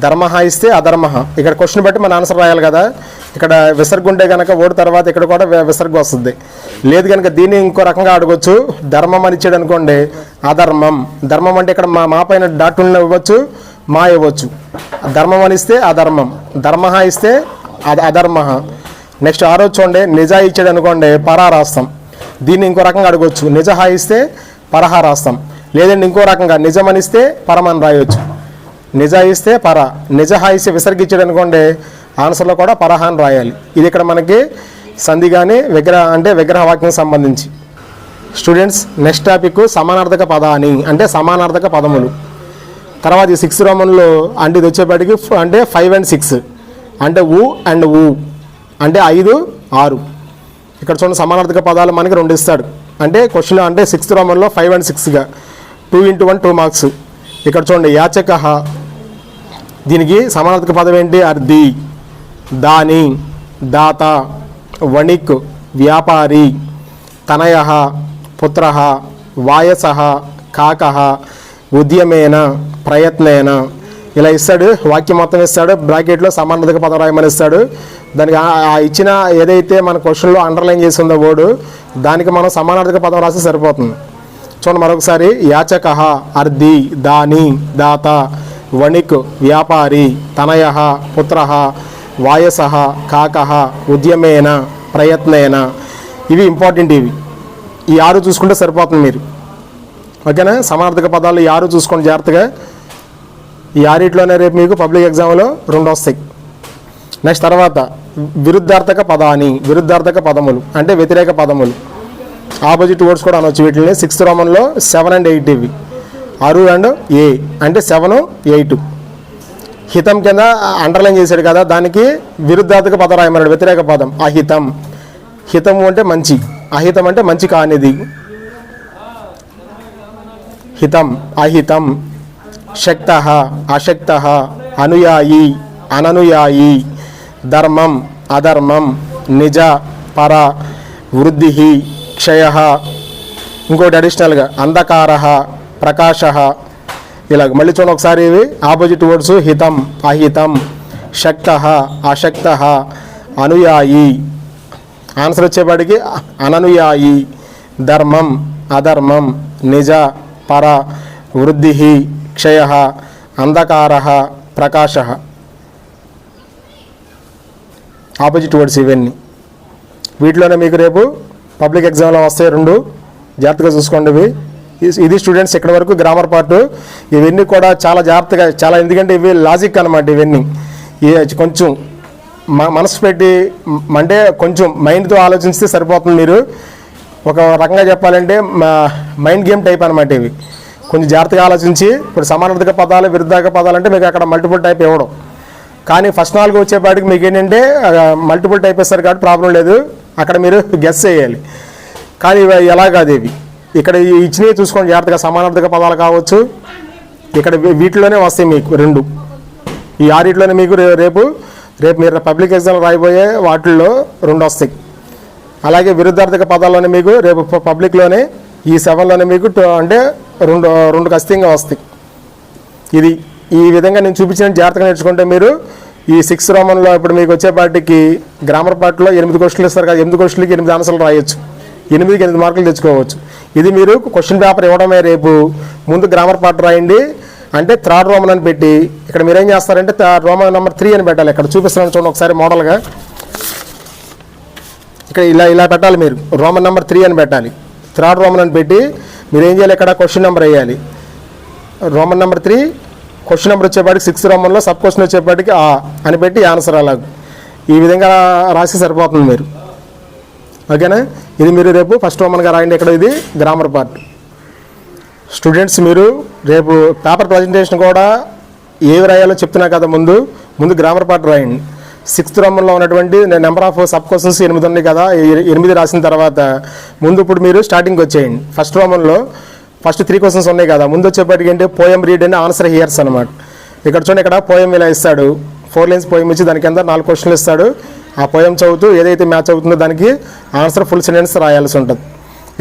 ధర్మః ఇస్తే అధర్మః. ఇక్కడ క్వశ్చన్ బట్టి మన ఆన్సర్ రాయాలి కదా. ఇక్కడ విసర్గ ఉంటే కనుక ఓడి తర్వాత ఇక్కడ కూడా విసర్గ వస్తుంది. లేదు కనుక దీన్ని ఇంకో రకంగా అడగొచ్చు. ధర్మం అని ఇచ్చాడు అనుకోండి, అధర్మం. ధర్మం అంటే ఇక్కడ మా పైన డాట్ ఉన్న ఇవ్వచ్చు, మా ఇవ్వచ్చు. ధర్మం అని ఇస్తే అధర్మం, ధర్మః ఇస్తే అధర్మః. నెక్స్ట్ ఆరో చూడండి, నిజ ఇచ్చాడు అనుకోండి, పరా రాస్తాం. దీన్ని ఇంకో రకంగా అడగొచ్చు. నిజహ ఇస్తే పరహ రాస్తాం. లేదంటే ఇంకో రకంగా నిజం అని ఇస్తే పరమని రాయొచ్చు. నిజ ఇస్తే పర, నిజహ ఇస్తే విసర్గించాడు అనుకోండి, ఆన్సర్లో కూడా పరహ అని రాయాలి. ఇది ఇక్కడ మనకి సంధి కానీ విగ్రహ వాక్యం సంబంధించి. స్టూడెంట్స్, నెక్స్ట్ టాపిక్ సమానార్థక పదాని, అంటే సమానార్థక పదములు. తర్వాత ఈ 6 రోమన్లో అంటే ఇది వచ్చేపాటికి అంటే 5 and 6, అంటే ఊ అండ్ ఊ, అంటే 5, 6. ఇక్కడ చూడండి, సమానార్థక పదాలు మనకి 2 ఇస్తాడు. అంటే క్వశ్చన్ అంటే 6th రోమన్లో 5 and 6గా 2 into 1 2 మార్క్స్. ఇక్కడ చూడండి, యాచకః, దీనికి సమానార్థక పదం ఏంటి? అర్ధి, దాని, దాత, వణిక్, వ్యాపారి, తనయః, పుత్రః, వాయసః, కాకః, ఉద్యమేన, ప్రయత్నేన. ఇలా ఇస్తాడు. వాక్యం మొత్తం ఇస్తాడు. బ్రాకెట్లో సమానార్థక పదం రాయమని ఇస్తాడు. దానికి ఇచ్చిన ఏదైతే మన క్వశ్చన్లో అండర్లైన్ చేసి ఉందో వర్డ్, దానికి మనం సమానార్థక పదం రాస్తే సరిపోతుంది. చూడండి మరొకసారి. యాచకః, అర్ధి, దాని, దాత, వణిక్, వ్యాపారి, తనయః, పుత్రః, వాయసః, కాకః, ఉద్యమేన, ప్రయత్నేన. ఇవి ఇంపార్టెంట్. ఈ 6 చూసుకుంటే సరిపోతుంది మీరు. ఓకేనా? సమానార్థక పదాలు ఈ 6 చూసుకోండి జాగ్రత్తగా. ఈ 6 రేపు మీకు పబ్లిక్ ఎగ్జామ్లో 2 వస్తాయి. నెక్స్ట్ తర్వాత విరుద్ధార్థక పదాని, విరుద్ధార్థక పదములు అంటే వ్యతిరేక పదములు, ఆపోజిట్ వర్డ్స్ కూడా అనొచ్చు వీటిని. 6th రోమన్లో 7 and 8 ఇవి. 6 and A అంటే 7, 8. హితం కింద అండర్లైన్ చేశాడు కదా, దానికి విరుద్ధార్థక పదం రాయమన్నాడు, వ్యతిరేక పదం అహితం. హితము అంటే మంచి, అహితం అంటే మంచి కానిది. హితం, అహితం. శక్తః, అశక్తః. అనుయాయి, అననుయాయి. ధర్మం, అధర్మం. నిజ, పర. వృద్ధి, క్షయః. ఇంకోటి అడిషనల్గా అంధకారః, ప్రకాశః. ఇలాగ మళ్ళీ చూడండి ఒకసారి. ఇవి ఆపోజిట్ వర్డ్స్. హితం, అహితం. శక్తః, అశక్తః. అనుయాయి. ఆన్సర్ వచ్చేపాటికి అననుయాయి. ధర్మం, అధర్మం. నిజ, పర. వృద్ధి, క్షయః. అంధకారః, ప్రకాశః. ఆపోజిట్ వర్డ్స్ ఇవన్నీ. వీటిలోనే మీకు రేపు పబ్లిక్ ఎగ్జామ్లో వస్తాయి 2. జాగ్రత్తగా చూసుకోండి ఇవి. ఇది స్టూడెంట్స్ ఇక్కడ వరకు గ్రామర్ పార్ట్. ఇవన్నీ కూడా చాలా జాగ్రత్తగా, చాలా, ఎందుకంటే ఇవి లాజిక్ అనమాట. ఇవన్నీ కొంచెం మనసు పెట్టి అంటే కొంచెం మైండ్తో ఆలోచిస్తే సరిపోతుంది. మీరు ఒక రకంగా చెప్పాలంటే మైండ్ గేమ్ టైప్ అనమాట ఇవి. కొంచెం జాగ్రత్తగా ఆలోచించి, ఇప్పుడు సమానార్థక పదాలు, విరుద్ధార్థక పదాలు అంటే మీకు అక్కడ మల్టిపుల్ టైప్ ఇవ్వడం. కానీ ఫస్ట్ 4 వచ్చేపాటికి మీకు ఏంటంటే మల్టిపుల్ టైప్ ఇస్తారు కాబట్టి ప్రాబ్లం లేదు, అక్కడ మీరు గెస్ చేయాలి. కానీ ఇవి ఎలా కాదు, ఇవి ఇక్కడ ఇచ్చినవి చూసుకోండి జాగ్రత్తగా. సమానార్థక పదాలు కావచ్చు, ఇక్కడ వీటిలోనే వస్తాయి మీకు 2. ఈ 6 మీకు రేపు మీరు పబ్లిక్ ఎగ్జామ్ రాయబోయే వాటిల్లో 2 వస్తాయి. అలాగే విరుద్ధార్థక పదాల్లోనే మీకు రేపు పబ్లిక్లోనే ఈ 7లోనే మీకు అంటే 2 ఖచ్చితంగా వస్తాయి. ఇది ఈ విధంగా నేను చూపించిన జాగ్రత్తగా నేర్చుకుంటే మీరు ఈ 6th రోమన్లో ఇప్పుడు మీకు వచ్చేపాటికి గ్రామర్ పార్ట్లో 8 క్వశ్చన్లు ఇస్తారు కదా, 8 క్వశ్చన్లకి 8 ఆన్సర్లు రాయొచ్చు, 8కి 8 మార్కులు తెచ్చుకోవచ్చు. ఇది మీరు క్వశ్చన్ పేపర్ ఇవ్వడమే. రేపు ముందు గ్రామర్ పార్ట్ రాయండి, అంటే 3rd రోమన్ అని పెట్టి ఇక్కడ మీరు ఏం చేస్తారంటే రోమన్ నెంబర్ 3 అని పెట్టాలి. ఇక్కడ చూపిస్తున్నాను చూడండి ఒకసారి మోడల్గా. ఇక్కడ ఇలా పెట్టాలి మీరు, రోమన్ నెంబర్ 3 అని పెట్టాలి. 3rd రోమన్ అని పెట్టి మీరు ఏం చేయాలి, ఇక్కడ క్వశ్చన్ నెంబర్ వేయాలి. రోమన్ నెంబర్ 3 క్వశ్చన్ నెంబర్ వచ్చేపాటికి 6th రోమన్లో సబ్ క్వశ్చన్ వచ్చేపాటికి ఆ అని పెట్టి ఆన్సర్ అలాగ ఈ విధంగా రాసి సరిపోతుంది మీరు. ఓకేనా? ఇది మీరు రేపు ఫస్ట్ రోమన్గా రాయండి. ఇక్కడ ఇది గ్రామర్ పార్ట్. స్టూడెంట్స్ మీరు రేపు పేపర్ ప్రజెంటేషన్ కూడా ఏవి రాయాలో చెప్తున్నా కదా, ముందు గ్రామర్ పార్ట్ రాయండి. 6th రోమన్లో ఉన్నటువంటి నెంబర్ ఆఫ్ సబ్ క్వశ్చన్స్ 8 ఉన్నాయి కదా, 8 రాసిన తర్వాత ముందు ఇప్పుడు మీరు స్టార్టింగ్కి వచ్చేయండి. ఫస్ట్ రోమన్లో ఫస్ట్ 3 క్వశ్చన్స్ ఉన్నాయి కదా, ముందు వచ్చేప్పటికి ఏంటి poem read and answer here's అనమాట. ఇక్కడ చూడండి, ఇక్కడ పోయం ఇలా ఇస్తాడు, 4 లైన్స్ పోయం ఇచ్చి దాని కింద 4 క్వశ్చన్లు ఇస్తాడు. ఆ పోయం చదువుతూ ఏదైతే మ్యాచ్ అవుతుందో దానికి ఆన్సర్ ఫుల్ సెంటెన్స్ రాయాల్సి ఉంటుంది.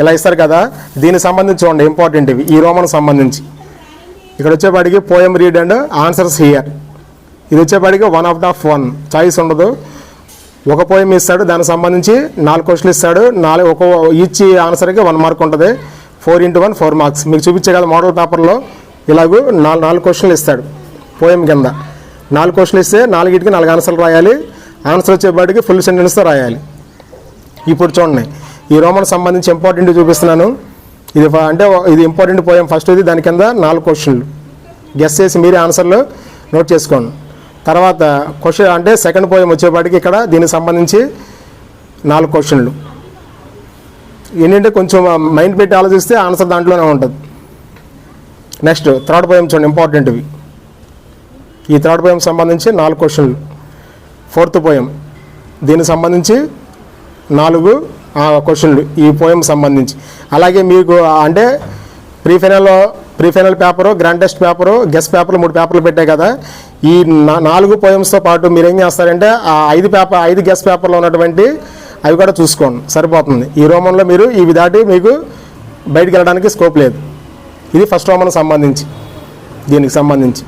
ఇలా ఇస్తారు కదా, దీనికి సంబంధించి చూడండి ఇంపార్టెంట్ ఇవి ఈ రోమన్ సంబంధించి. ఇక్కడ వచ్చేపాటికి poem read and answers here, ఇది వచ్చేపాటికి 1/1 చాయిస్ ఉండదు. ఒక పోయం ఇస్తాడు, దానికి సంబంధించి 4 క్వశ్చన్లు ఇస్తాడు, ఒక ఈచ్ ఆన్సర్కి 1 మార్క్ ఉంటుంది. 4x1 4 మార్క్స్ మీకు చూపించే కదా మోడల్ పేపర్లో. ఇలాగూ 4 క్వశ్చన్లు ఇస్తాడు పోయం కింద. 4 క్వశ్చన్లు ఇస్తే 4కి 4 ఆన్సర్లు రాయాలి. ఆన్సర్ వచ్చేపాటికి ఫుల్ సెంటెన్స్తో రాయాలి. ఇప్పుడు చూడండి, ఈ రోమన్ సంబంధించి ఇంపార్టెంట్ చూపిస్తున్నాను. ఇది అంటే ఇది ఇంపార్టెంట్ పోయం ఫస్ట్, ఇది దాని కింద 4 క్వశ్చన్లు గెస్ చేసి మీరే ఆన్సర్లు నోట్ చేసుకోండి. తర్వాత క్వశ్చన్ అంటే సెకండ్ పోయం వచ్చేపాటికి ఇక్కడ దీనికి సంబంధించి 4 క్వశ్చన్లు. ఏంటంటే కొంచెం మైండ్ పెట్టి ఆలోచిస్తే ఆన్సర్ దాంట్లోనే ఉంటుంది. నెక్స్ట్ థర్డ్ పోయం చూడండి ఇంపార్టెంట్వి. ఈ థర్డ్ పోయం సంబంధించి 4 క్వశ్చన్లు. ఫోర్త్ పోయం దీనికి సంబంధించి 4 క్వశ్చన్లు ఈ పోయం సంబంధించి. అలాగే మీకు అంటే pre final paper, grand test paper, guest పేపర్లు 3 పేపర్లు పెట్టాయి కదా. ఈ 4 పోయమ్స్తో పాటు మీరు ఏం చేస్తారంటే ఆ 5 గెస్ట్ పేపర్లో ఉన్నటువంటి అవి కూడా చూసుకోండి, సరిపోతుంది. ఈ రోమన్లో మీరు ఇవి దాటి మీకు బయటికి వెళ్ళడానికి స్కోప్ లేదు. ఇది ఫస్ట్ రోమన్ సంబంధించి. దీనికి సంబంధించి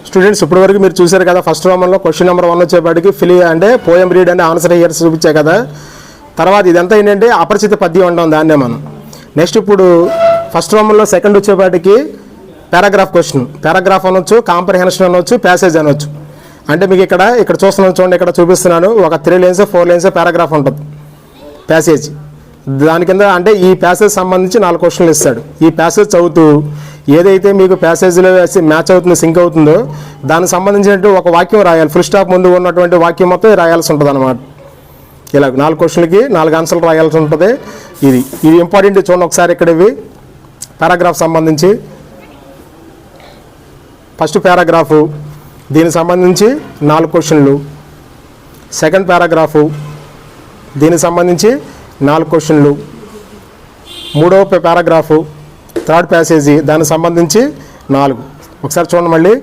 స్టూడెంట్స్ ఇప్పటి వరకు మీరు చూశారు కదా, ఫస్ట్ రోమన్లో క్వశ్చన్ నెంబర్ 1 వచ్చేపాటికి అంటే పోయం రీడ్ అంటే ఆన్సర్ హియర్స్ చూపించాయి కదా. తర్వాత ఇదంతా ఏంటంటే అపరిచిత పద్యం అంటాం దాన్నే మనం. నెక్స్ట్ ఇప్పుడు ఫస్ట్ రోమన్లో సెకండ్ వచ్చేపాటికి పారాగ్రాఫ్ క్వశ్చన్. పారాగ్రాఫ్ అనొచ్చు, కాంప్రహెన్షన్ అనొచ్చు, ప్యాసేజ్ అనొచ్చు. అంటే మీకు ఇక్కడ చూస్తున్నాను చూడండి, ఇక్కడ చూపిస్తున్నాను. ఒక 3 లైన్స్ 4 లైన్స్ పారాగ్రాఫ్ ఉంటుంది ప్యాసేజ్. దాని కింద అంటే ఈ ప్యాసేజ్ సంబంధించి 4 క్వశ్చన్లు ఇస్తాడు. ఈ ప్యాసేజ్ చదువుతూ ఏదైతే మీకు ప్యాసేజ్లో మ్యాచ్ అవుతుందో, సింక్ అవుతుందో దానికి సంబంధించినట్టు ఒక వాక్యం రాయాలి. ఫుల్ స్టాప్ ముందు ఉన్నటువంటి వాక్యం మొత్తం రాయాల్సి ఉంటుంది అన్నమాట. ఇలా 4 క్వశ్చన్లకి 4 ఆన్సర్లు రాయాల్సి ఉంటుంది. ఇది ఇంపార్టెంట్ చూడండి ఒకసారి. ఇక్కడ ఇవి పారాగ్రాఫ్ సంబంధించి ఫస్ట్ పారాగ్రాఫు, దీనికి సంబంధించి 4 క్వశ్చన్లు. సెకండ్ పారాగ్రాఫు, దీనికి సంబంధించి 4 క్వశ్చన్లు. మూడవ పారాగ్రాఫు, థర్డ్ ప్యాసేజీ, దానికి సంబంధించి 4. ఒకసారి చూడండి మళ్ళీ.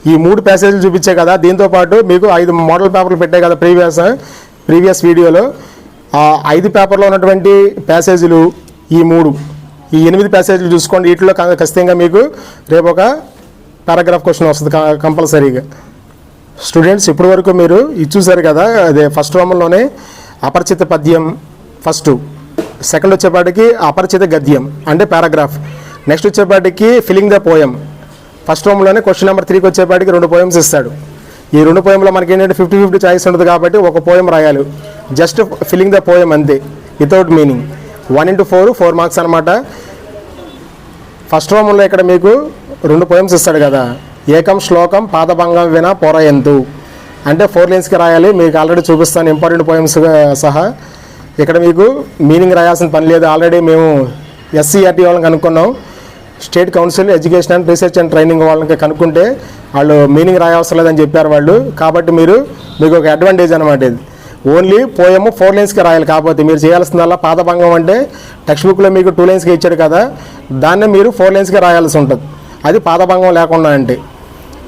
ఈ 3 ప్యాసేజీలు చూపించే కదా, దీంతోపాటు మీకు 5 మోడల్ పేపర్లు పెట్టాయి కదా ప్రీవియస్ వీడియోలో. ఆ 5 పేపర్లో ఉన్నటువంటి ప్యాసేజీలు ఈ 8 ప్యాసేజీలు చూసుకోండి. వీటిలో ఖచ్చితంగా మీకు రేపు ఒక పారాగ్రాఫ్ క్వశ్చన్ వస్తుంది కంపల్సరీగా. స్టూడెంట్స్ ఇప్పటి వరకు మీరు ఇది చూసారు కదా, అదే ఫస్ట్ రోమన్లోనే అపరిచిత పద్యం ఫస్ట్, సెకండ్ వచ్చేపాటికి అపరిచిత గద్యం అంటే పారాగ్రాఫ్. నెక్స్ట్ వచ్చేపాటికి ఫిల్లింగ్ ద పోయం. ఫస్ట్ రోమన్లోనే క్వశ్చన్ నెంబర్ 3కి వచ్చేపాటికి 2 పోయమ్స్ ఇస్తాడు. ఈ 2 పోయంలో మనకి ఏంటంటే 50-50 చాయిస్ ఉంటుంది కాబట్టి ఒక పోయం రాయాలి. జస్ట్ ఫిల్లింగ్ ద పోయం అంతే, వితౌట్ మీనింగ్. 1x4 4 మార్క్స్ అనమాట. ఫస్ట్ రోమన్లో ఇక్కడ మీకు 2 పోయమ్స్ ఇస్తాడు కదా. ఏకం శ్లోకం పాదభంగం వినా పొరయంతు అంటే 4 లైన్స్కి రాయాలి. మీకు ఆల్రెడీ చూపిస్తాను ఇంపార్టెంట్ పోయమ్స్ సహా. ఇక్కడ మీకు మీనింగ్ రాయాల్సిన పని లేదు. ఆల్రెడీ మేము SCERT వాళ్ళని కనుక్కున్నాం, state council education and research and training వాళ్ళకి కనుక్కుంటే వాళ్ళు మీనింగ్ రాయవసరం లేదని చెప్పారు వాళ్ళు. కాబట్టి మీకు ఒక అడ్వాంటేజ్ అనమాట ఇది. ఓన్లీ పోయము 4 లైన్స్కి రాయాలి. కాకపోతే మీరు చేయాల్సిందల్లా పాదభంగం అంటే టెక్స్ట్ బుక్లో మీకు 2 లైన్స్కి ఇచ్చాడు కదా, దాన్నే మీరు 4 లైన్స్కి రాయాల్సి ఉంటుంది. అది పాదభంగం లేకుండా అంటే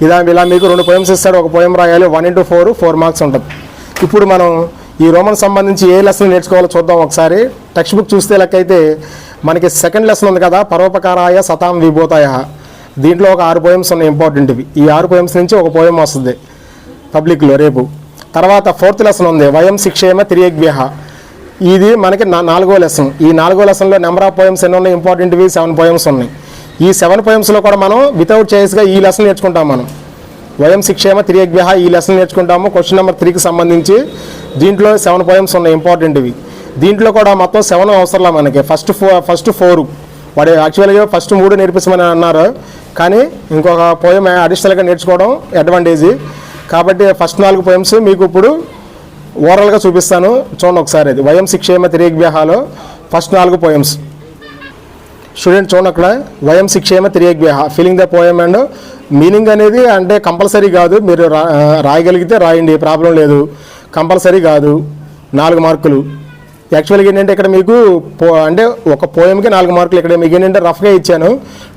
ఇలా మీకు 2 పోయమ్స్ ఇస్తాడు. ఒక పోయం రాయాలి. 1x4 4 మార్క్స్ ఉంటుంది. ఇప్పుడు మనం ఈ రోమన్ సంబంధించి ఏ లెసన్ నేర్చుకోవాలో చూద్దాం ఒకసారి. టెక్స్ట్ బుక్ చూస్తే లెక్కైతే మనకి సెకండ్ లెసన్ ఉంది కదా, పరోపకారాయ సతాం విభూతాయ. దీంట్లో ఒక 6 పోయమ్స్ ఉన్నాయి ఇంపార్టెంట్వి. ఈ 6 పోయమ్స్ నుంచి ఒక పోయం వస్తుంది పబ్లిక్లో రేపు. తర్వాత 4th లెసన్ ఉంది, వయం శిక్షేమ తిరియగ్వ్యః. ఇది మనకి 4వ లెసన్. ఈ 4వ లెసన్లో నెంబర్ ఆఫ్ పోయమ్స్ ఎన్ని ఉన్నాయి ఇంపార్టెంట్వి? 7 పోయమ్స్ ఉన్నాయి. ఈ 7 పోయమ్స్లో కూడా మనం వితౌట్ చాయిస్గా ఈ లెసన్ నేర్చుకుంటాం. మనం వయం శిక్షేమ తిరియగ్వ్యః ఈ లెసన్ నేర్చుకుంటాము. క్వశ్చన్ నెంబర్ 3కి సంబంధించి దీంట్లో 7 పోయమ్స్ ఉన్నాయి ఇంపార్టెంట్వి. దీంట్లో కూడా మొత్తం 7 అవసరంలా మనకి. ఫస్ట్ 4 వాడు యాక్చువల్గా ఫస్ట్ 3 నేర్పించమని అన్నారు, కానీ ఇంకొక పోయం అడిషనల్గా నేర్చుకోవడం అడ్వాంటేజ్. కాబట్టి ఫస్ట్ 4 పోయమ్స్ మీకు ఇప్పుడు ఓవరాల్గా చూపిస్తాను చూడండి ఒకసారి. అది వయం శిక్షేమ తిరియగ్వ్యఃలో ఫస్ట్ 4 పోయమ్స్. స్టూడెంట్ చూడండి అక్కడ వయం శిక్షేమ తిరియగ్వ్యః feeling the poem and meaning అనేది అంటే కంపల్సరీ కాదు, మీరు రాయగలిగితే రాయండి, ప్రాబ్లం లేదు. కంపల్సరీ కాదు. 4 మార్కులు. యాక్చువల్గా ఏంటంటే ఇక్కడ మీకు అంటే ఒక పోయంకి 4 మార్కులు. ఇక్కడ మీకు ఏంటంటే రఫ్గా ఇచ్చాను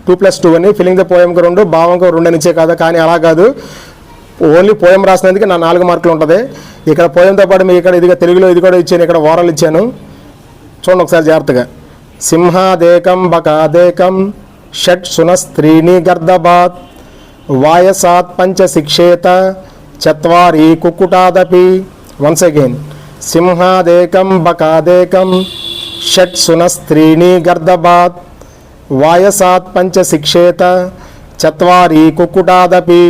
2+2 అని, ఫిలింగ్ ద పోయంకి 2, భావంకి 2 అని ఇచ్చే కదా. కానీ అలా కాదు, ఓన్లీ పోయం రాసినందుకు నా 4 మార్కులు ఉంటుంది. ఇక్కడ పోయంతో పాటు మీకు ఇక్కడ ఇదిగా తెలుగులో ఇది కూడా ఇచ్చాను, ఇక్కడ ఓరల్ ఇచ్చాను. చూడండి ఒకసారి జాగ్రత్తగా. సింహాదేకం బకాదేకం షట్ సునస్త్రీణి గర్దబాత్ వాయసాత్ పంచ శిక్షేత చత్వారి కుక్కుటాదపి. Once again. సింహాదేకం బకాదేకం షట్ సునస్త్రీణి గర్దబాత్ వాయసాత్ పంచ శిక్షేత చత్వారి కుక్కుటాదపి.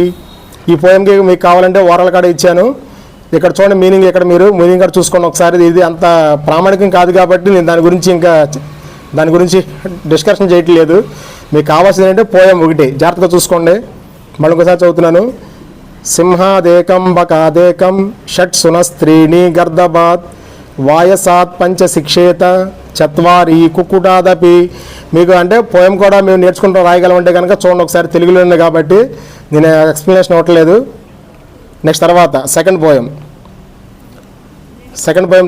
ఈ పోయంకి మీకు కావాలంటే ఓరల్ కాడ ఇచ్చాను. ఇక్కడ చూడండి మీనింగ్, ఇక్కడ మీరు మీనింగ్ కూడా చూసుకోండి ఒకసారి. ఇది అంత ప్రామాణికం కాదు కాబట్టి నేను దాని గురించి డిస్కషన్ చేయట్లేదు. మీకు కావాల్సింది ఏంటంటే పోయం ఒకటి, జాగ్రత్తగా చూసుకోండి. మళ్ళీ ఒకసారి చదువుతున్నాను. సింహాదేకం బకాదేకం షట్ సునస్త్రీణి గర్దబాత్ వాయసాత్ పంచ శిక్షేత చత్వారి కుక్కుటాదపి. మీకు అంటే పోయం కూడా మేము నేర్చుకుంటూ రాయగలమంటే కనుక చూడండి ఒకసారి, తెలుగులో ఉంది కాబట్టి నేను ఎక్స్ప్లెనేషన్ ఇవ్వట్లేదు. నెక్స్ట్ తర్వాత సెకండ్ పోయం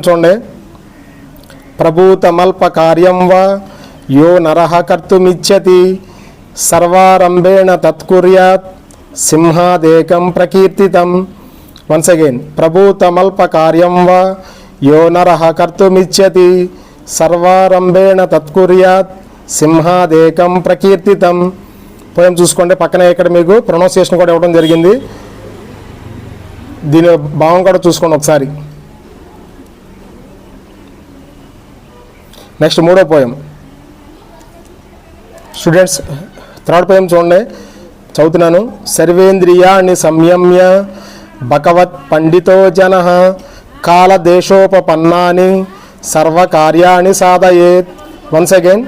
చూడండి. ప్రభూతమల్ప కార్యం వా యో నరః కర్తుమిచ్చతి సర్వారంభేణ తత్కుర్యాత్ సింహాదేకం ప్రకీర్తితం. Once again. ప్రభూతమల్ప కార్యం వా యో నరః కర్తుమిచ్చతి సర్వారంభేణ తత్కుర్యాత్ సింహాదేకం ప్రకీర్తితం. పోయం చూసుకోండి. పక్కనే ఇక్కడ మీకు ప్రొనౌన్సియేషన్ కూడా ఇవ్వడం జరిగింది. దీని భావం కూడా చూసుకోండి ఒకసారి. నెక్స్ట్ మూడో పోయం స్టూడెంట్స్. థర్డ్ పోయం చూడండి, చదువుతున్నాను. సర్వేంద్రియాణి సంయమ్య భగవత్ పండితో జనః కాలదేశోపపన్నాని సర్వకార్యాణి సాధయేత్. Once again.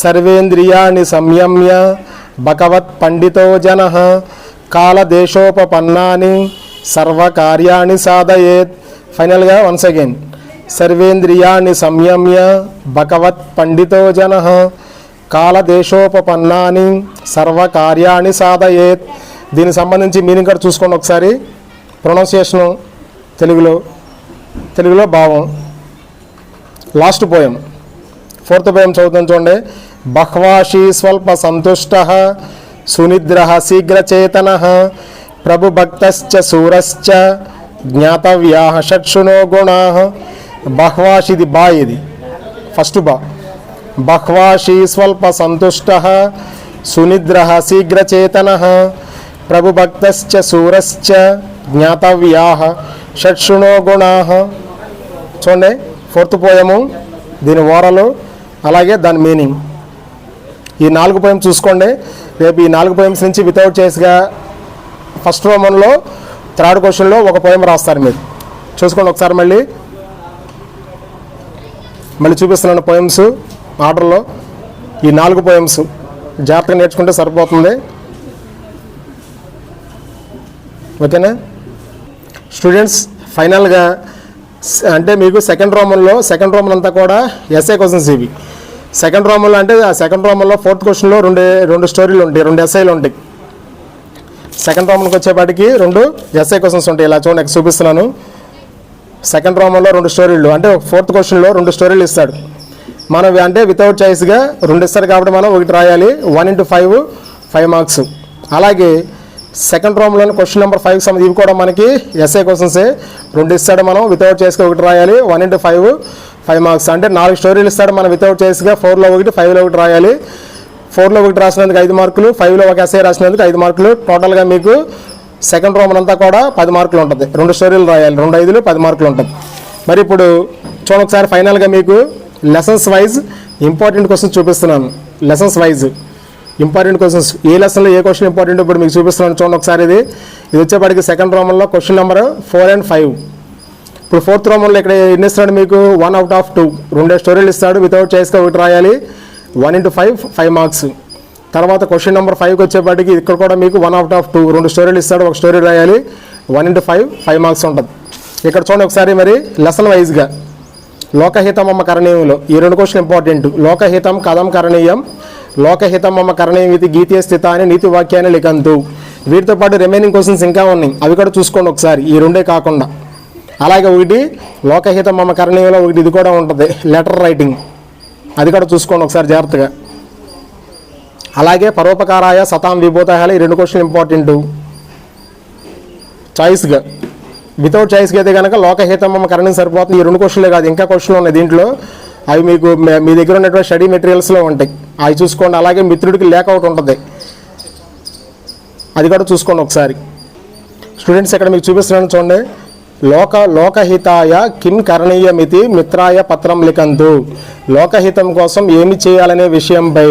సర్వేంద్రియాణి సంయమ్య భగవత్ పండితో జనః కాలదేశోపపన్నాని సర్వకార్యాణి సాధయేత్. ఫైనల్గా వన్స్ అగైన్. సర్వేంద్రియాణి సంయమ్య భగవత్ పండితో జనః కాలదేశోపపన్నాని సర్వకార్యాణి సాధయేత్. దీనికి సంబంధించి మీనింగ్ కూడా చూసుకోండి ఒకసారి. ప్రొనౌన్సియేషను తెలుగులో భావం. లాస్ట్ పోయం ఫోర్త్ పోయం చదువుతాను చూడండి. బహ్వాషి స్వల్ప సంతుష్టః సునిద్రః శీఘ్రచేతనః ప్రభుభక్తశ్చ శూరశ్చ జ్ఞాతవ్యాః షట్సునో గుణాః. బహ్వాషి, ఇది బా, ఇది ఫస్ట్ బా. బహ్వాషి స్వల్ప సంతుష్టః సునిద్రః శీఘ్రచేతనః ప్రభుభక్తశ్చ శూరశ్చ జ్ఞాతవ్యాః షట్సునో గుణాః. చూడండి ఫోర్త్ పోయము, దీని ఓరలు, అలాగే దాని మీనింగ్. ఈ 4 పోయం చూసుకోండి. రేపు ఈ 4 పోయమ్స్ నుంచి వితౌట్ చేసిగా ఫస్ట్ రోమన్లో థర్డ్ క్వశ్చన్లో ఒక పోయం రాస్తారు. మీరు చూసుకోండి ఒకసారి. మళ్ళీ చూపిస్తున్నాను పోయమ్స్ ఆర్డర్లో. ఈ 4 పోయమ్స్ జాగ్రత్తగా నేర్చుకుంటే సరిపోతుంది. ఓకేనా స్టూడెంట్స్? ఫైనల్గా అంటే మీకు సెకండ్ రోమన్ అంతా కూడా ఎస్ఏ క్వశ్చన్స్ ఇవి. సెకండ్ రోమన్లో అంటే ఆ సెకండ్ రోమన్లో ఫోర్త్ క్వశ్చన్లో రెండు స్టోరీలు ఉంటాయి, 2 ఎస్ఐలు ఉంటాయి. సెకండ్ రోమన్కి వచ్చేపాటికి 2 ఎస్ఐ క్వశ్చన్స్ ఉంటాయి. ఇలా చూడండి చూపిస్తున్నాను. సెకండ్ రోమన్లో 2 స్టోరీలు, అంటే ఫోర్త్ క్వశ్చన్లో 2 స్టోరీలు ఇస్తాడు. మనం అంటే వితౌట్ చాయిస్గా 2 ఇస్తాడు కాబట్టి మనం 1 రాయాలి. 1 × 5 మార్క్స్. అలాగే సెకండ్ రోమ్లో క్వశ్చన్ నెంబర్ 5 సంబంధించి ఇవి కూడా మనకి ఎస్ఐ క్వశ్చన్సే. 2 ఇస్తాడు, మనం వితౌట్ చాయిస్గా 1 రాయాలి. 1 × 5 మార్క్స్. అంటే 4 స్టోరీలు ఇస్తాడు, మనం వితౌట్ చాయిస్గా 4లో 1, 5లో 1 రాయాలి. 4లో 1 రాసినందుకు 5 మార్కులు, 5లో 1 ఎస్ఐ రాసినందుకు 5 మార్కులు. టోటల్గా మీకు సెకండ్ రోమన్ అంతా కూడా 10 మార్కులు ఉంటుంది. 2 స్టోరీలు రాయాలి, 2 5లు 10 మార్కులు ఉంటుంది. మరి ఇప్పుడు చూడండి ఒకసారి. ఫైనల్గా మీకు లెసన్స్ వైజ్ ఇంపార్టెంట్ క్వశ్చన్స్ చూపిస్తున్నాను. లెసన్స్ వైజ్ ఇంపార్టెంట్ క్వశ్చన్స్, ఏ లెసన్లో ఏ క్వశ్చన్ ఇంపార్టెంట్ ఇప్పుడు మీకు చూపిస్తున్నాను. చూడండి ఒకసారి. ఇది వచ్చేప్పటికి సెకండ్ రోమన్లో క్వశ్చన్ నెంబర్ 4 and 5. ఇప్పుడు ఫోర్త్ రోమన్లో ఇక్కడ ఎన్ని ఇస్తాడు మీకు? 1 out of 2. 2 స్టోరీలు ఇస్తాడు, వితౌట్ చాయిస్గా 1 రాయాలి. 1 × 5 మార్క్స్. తర్వాత క్వశ్చన్ నెంబర్ 5కి వచ్చేప్పటికి ఇక్కడ కూడా మీకు 1 out of 2. 2 స్టోరీలు ఇస్తాడు, 1 స్టోరీ రాయాలి. 1 × 5 మార్క్స్ ఉంటుంది. ఇక్కడ చూడండి ఒకసారి. మరి లెసన్ వైజ్గా లోకహితం కరణీయంలో ఈ 2 క్వశ్చన్ ఇంపార్టెంట్. లోకహితం కథం కరణీయం లోకహితం మమ కరణీయమితి గీతే స్థిత అని నీతి వాక్యాన్ని లిఖంతు. వీటితో పాటు రిమైనింగ్ క్వశ్చన్స్ ఇంకా ఉన్నాయి, అవి కూడా చూసుకోండి ఒకసారి, ఈ రెండే కాకుండా. అలాగే ఒకటి లోకహితం మమ కరణీయంలో ఒకటి ఇది కూడా ఉంటుంది, లెటర్ రైటింగ్, అది కూడా చూసుకోండి ఒకసారి జాగ్రత్తగా. అలాగే పరోపకారాయ సతాం విభూతాయాలు, ఈ 2 క్వశ్చన్లు ఇంపార్టెంట్. చాయిస్గా వితౌట్ చాయిస్గా అయితే కనుక లోకహితం మమ కరణీయం సరిపోతుంది. ఈ 2 క్వశ్చన్లే కాదు, ఇంకా క్వశ్చన్లు ఉన్నాయి దీంట్లో, అవి మీకు మీ దగ్గర ఉన్నటువంటి స్టడీ మెటీరియల్స్లో ఉంటాయి, అవి చూసుకోండి. అలాగే మిత్రుడికి లేకౌట్ ఉంటుంది, అది కూడా చూసుకోండి ఒకసారి. స్టూడెంట్స్ ఇక్కడ మీకు చూపిస్తున్నాను చూడండి. లోకహితాయ కిం కరణీయమితి మిత్రాయ పత్రం లిఖంతు. లోకహితం కోసం ఏమి చేయాలనే విషయంపై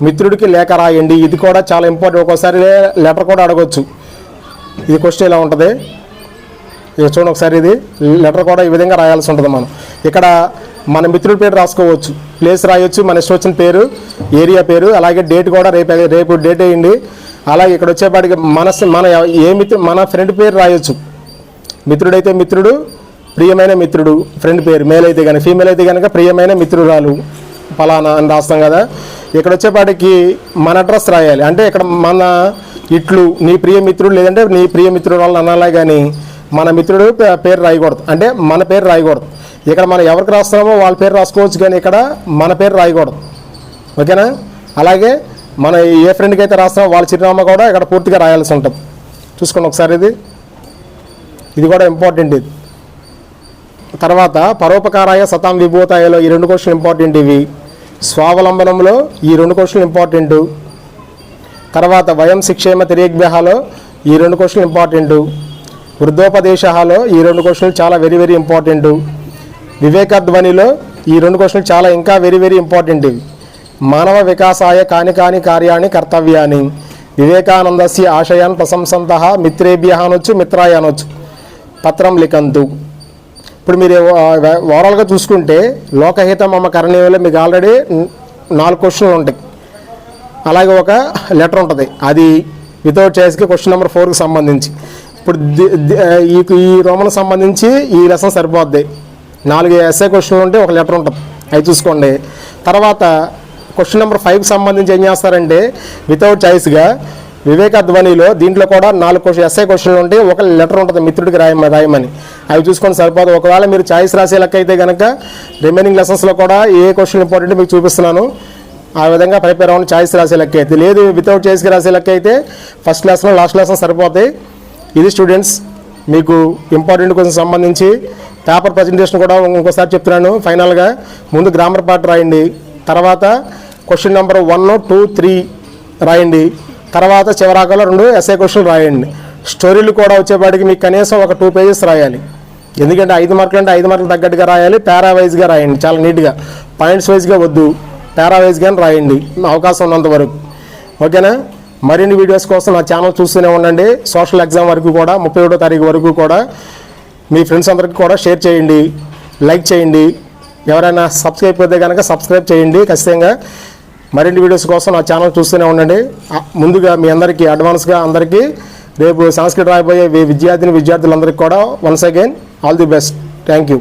మిత్రుడికి లేఖ రాయండి. ఇది కూడా చాలా ఇంపార్టెంట్, ఒక్కోసారి లెటర్ కూడా అడగవచ్చు. ఇది క్వశ్చన్ ఇలా ఉంటుంది, ఇది చూడండి ఒకసారి. ఇది లెటర్ కూడా ఈ విధంగా రాయాల్సి ఉంటుంది. మనం ఇక్కడ మన మిత్రుడి పేరు రాసుకోవచ్చు, ప్లేస్ రాయొచ్చు, మన ఇష్టం వచ్చిన పేరు, ఏరియా పేరు, అలాగే డేట్ కూడా రేపు డేట్ వేయండి. అలాగే ఇక్కడ వచ్చేపాటికి మన ఫ్రెండ్ పేరు రాయొచ్చు. మిత్రుడైతే మిత్రుడు, ప్రియమైన మిత్రుడు, ఫ్రెండ్ పేరు. మేల్ అయితే కనుక, ఫీమేల్ అయితే కనుక ప్రియమైన మిత్రురాలు ఫలానా అని రాస్తాం కదా. ఇక్కడ వచ్చేపాటికి మన అడ్రస్ రాయాలి. అంటే ఇక్కడ మన ఇట్లు నీ ప్రియమిత్రుడు, లేదంటే నీ ప్రియమిత్రురాలు అనాలే కానీ మన మిత్రుడు పేరు రాయకూడదు, అంటే మన పేరు రాయకూడదు. ఇక్కడ మనం ఎవరికి రాస్తున్నామో వాళ్ళ పేరు రాసుకోవచ్చు, కానీ ఇక్కడ మన పేరు రాయకూడదు, ఓకేనా. అలాగే మన ఏ ఫ్రెండ్కి అయితే రాస్తామో వాళ్ళ చిరునామా కూడా ఇక్కడ పూర్తిగా రాయాల్సి ఉంటుంది. చూసుకోండి ఒకసారి, ఇది కూడా ఇంపార్టెంట్. ఇది తర్వాత పరోపకారాయ సతాం విభూతాయలో ఈ 2 క్వశ్చన్లు ఇంపార్టెంట్. ఇవి స్వావలంబనంలో ఈ 2 క్వశ్చన్లు ఇంపార్టెంట్. తర్వాత వయం శిక్షేమ తిరేగ్భ్యహాలో ఈ 2 క్వశ్చన్లు ఇంపార్టెంట్. వృద్ధోపదేశాలో ఈ 2 క్వశ్చన్లు చాలా వెరీ వెరీ ఇంపార్టెంట్. వివేకధ్వనిలో ఈ 2 క్వశ్చన్లు చాలా ఇంకా వెరీ వెరీ ఇంపార్టెంట్. ఇవి మానవ వికాసాయ కాని కార్యాణి కర్తవ్యాన్ని. వివేకానందస్య ఆశయాన్ ప్రశంసంతః మిత్రేభ్యః అనొచ్చు, మిత్రాయ అనొచ్చు, పత్రం లిఖంతు. ఇప్పుడు మీరు ఓవరాల్గా చూసుకుంటే లోకహితం మమ కరణీయంలో మీకు ఆల్రెడీ 4 క్వశ్చన్లు ఉంటాయి. అలాగే ఒక లెటర్ ఉంటుంది, అది వితౌట్ చాయిస్కి క్వశ్చన్ నెంబర్ 4కి సంబంధించి. ఇప్పుడు ఈ రోమన్కి సంబంధించి ఈ లెసన్ సరిపోద్ది. 4 ఎస్ఏ క్వశ్చన్లు ఉంటే ఒక లెటర్ ఉంటుంది, అవి చూసుకోండి. తర్వాత క్వశ్చన్ నెంబర్ 5కి సంబంధించి ఏం చేస్తారంటే వితౌట్ చాయిస్గా వివేకధ్వనిలో దీంట్లో కూడా 4 ఎస్ఐ క్వశ్చన్లు ఉంటే ఒక లెటర్ ఉంటుంది మిత్రుడికి రాయమని, అవి చూసుకొని సరిపోదు. ఒకవేళ మీరు చాయిస్ రాసే లెక్క అయితే కనుక రిమైనింగ్ లెసన్స్లో కూడా ఏ క్వశ్చన్ ఇంపార్టెంట్ మీకు చూపిస్తున్నాను, ఆ విధంగా ప్రిపేర్ అవ్వండి. చాయిస్ రాసే లెక్క అయితే, లేదు వితౌట్ చాయిస్కి రాసే లెక్క అయితే ఫస్ట్ లెసన్ లాస్ట్ లెసన్ సరిపోతాయి. ఇది స్టూడెంట్స్ మీకు ఇంపార్టెంట్ క్వశ్చన్ సంబంధించి పేపర్ ప్రజెంటేషన్ కూడా ఇంకోసారి చెప్తున్నాను. ఫైనల్గా ముందు గ్రామర్ పార్ట్ రాయండి, తర్వాత క్వశ్చన్ నెంబర్ 1, 2, 3 రాయండి, తర్వాత చివరాకలో 2 ఎస్ఏ క్వశ్చన్లు రాయండి. స్టోరీలు కూడా వచ్చేపాటికి మీకు కనీసం ఒక 2 పేజెస్ రాయాలి, ఎందుకంటే 5 మార్కులు అంటే 5 మార్కులు తగ్గట్టుగా రాయాలి. పారా వైజ్గా రాయండి, చాలా నీట్గా, పాయింట్స్ వైజ్గా వద్దు, పారా వైజ్గానే రాయండి అవకాశం ఉన్నంత వరకు, ఓకేనా. మరిన్ని వీడియోస్ కోసం నా ఛానల్ చూస్తూనే ఉండండి. సోషల్ ఎగ్జామ్ వరకు కూడా 31వ తారీఖు వరకు కూడా మీ ఫ్రెండ్స్ అందరికీ కూడా షేర్ చేయండి, లైక్ చేయండి. ఎవరైనా సబ్స్క్రైబ్ అయితే కనుక సబ్స్క్రైబ్ చేయండి ఖచ్చితంగా. మరిన్ని వీడియోస్ కోసం నా ఛానల్ చూస్తూనే ఉండండి. ముందుగా మీ అందరికీ అడ్వాన్స్గా అందరికీ రేపు సంస్కృత రాయబోయే విద్యార్థులందరికీ కూడా once again all the best. Thank you.